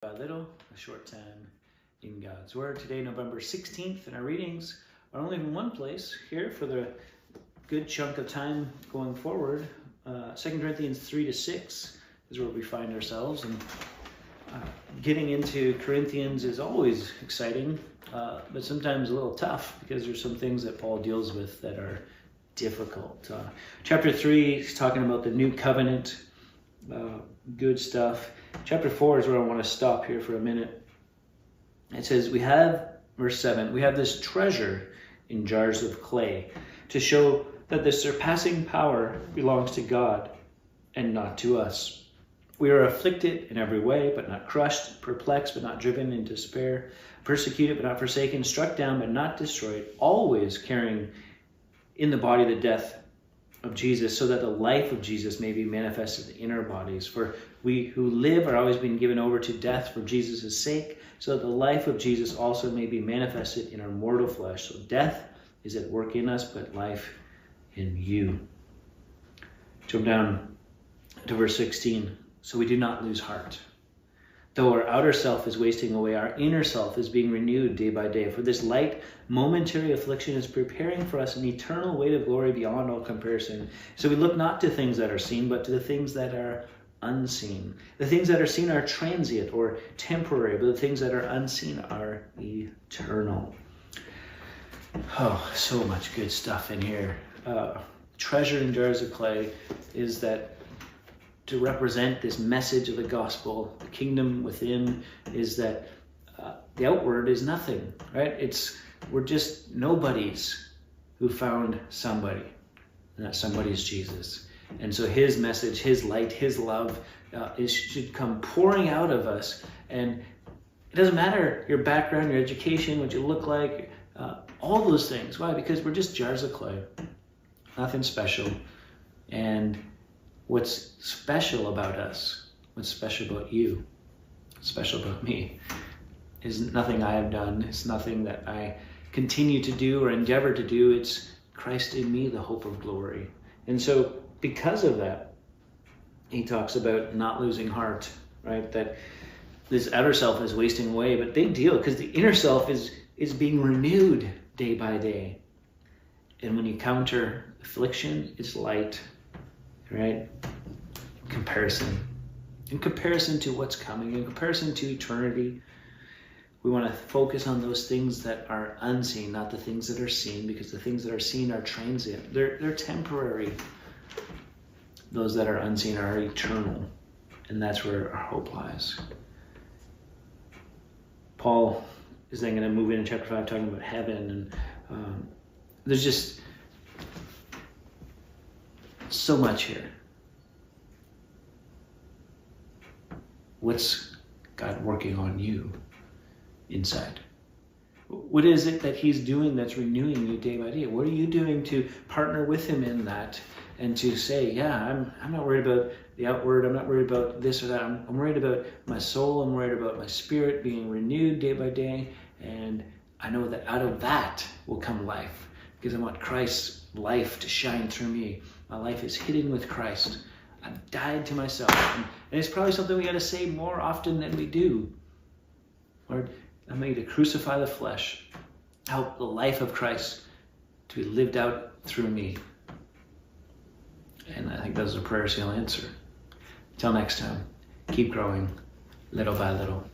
By little, a short time in God's Word. Today, November 16th, and our readings are only in one place here for the good chunk of time going forward. 2 Corinthians 3-6 is where we find ourselves, and getting into Corinthians is always exciting, but sometimes a little tough because there's some things that Paul deals with that are difficult. Chapter 3 is talking about the new covenant, good stuff. Chapter 4 is where I want to stop here for a minute. It says, verse 7, we have this treasure in jars of clay to show that the surpassing power belongs to God and not to us. We are afflicted in every way, but not crushed, perplexed, but not driven into despair, persecuted, but not forsaken, struck down, but not destroyed, always carrying in the body the death of Jesus, so that the life of Jesus may be manifested in our bodies. For we who live are always being given over to death for Jesus' sake, so that the life of Jesus also may be manifested in our mortal flesh. So death is at work in us, but life in you. Jump down to verse 16. So we do not lose heart. Though our outer self is wasting away, our inner self is being renewed day by day. For this light, momentary affliction is preparing for us an eternal weight of glory beyond all comparison. So we look not to things that are seen, but to the things that are unseen. The things that are seen are transient or temporary, but the things that are unseen are eternal. Oh, so much good stuff in here. Treasure in jars of clay is that to represent this message of the gospel, the kingdom within, is that the outward is nothing, right? We're just nobodies who found somebody, and that somebody is Jesus. And so his message, his light, his love should come pouring out of us. And it doesn't matter your background, your education, what you look like, all those things. Why? Because we're just jars of clay, nothing special. And what's special about us, what's special about you, what's special about me, is nothing I have done. It's nothing that I continue to do or endeavor to do. It's Christ in me, the hope of glory. And so because of that, he talks about not losing heart, right? That this outer self is wasting away, but big deal, because the inner self is being renewed day by day. And when you counter affliction, it's light. Right? Comparison. In comparison to what's coming, in comparison to eternity, we want to focus on those things that are unseen, not the things that are seen, because the things that are seen are transient. They're temporary. Those that are unseen are eternal. And that's where our hope lies. Paul is then going to move into chapter 5 talking about heaven. And there's just so much here. What's God working on you inside? What is it that he's doing that's renewing you day by day? What are you doing to partner with him in that and to say, yeah, I'm not worried about the outward. I'm not worried about this or that. I'm worried about my soul. I'm worried about my spirit being renewed day by day. And I know that out of that will come life, because I want Christ's life to shine through me. My life is hidden with Christ. I've died to myself. And it's probably something we got to say more often than we do. Lord, I'm made to crucify the flesh. Help the life of Christ to be lived out through me. And I think those are prayers he'll answer. Until next time, keep growing little by little.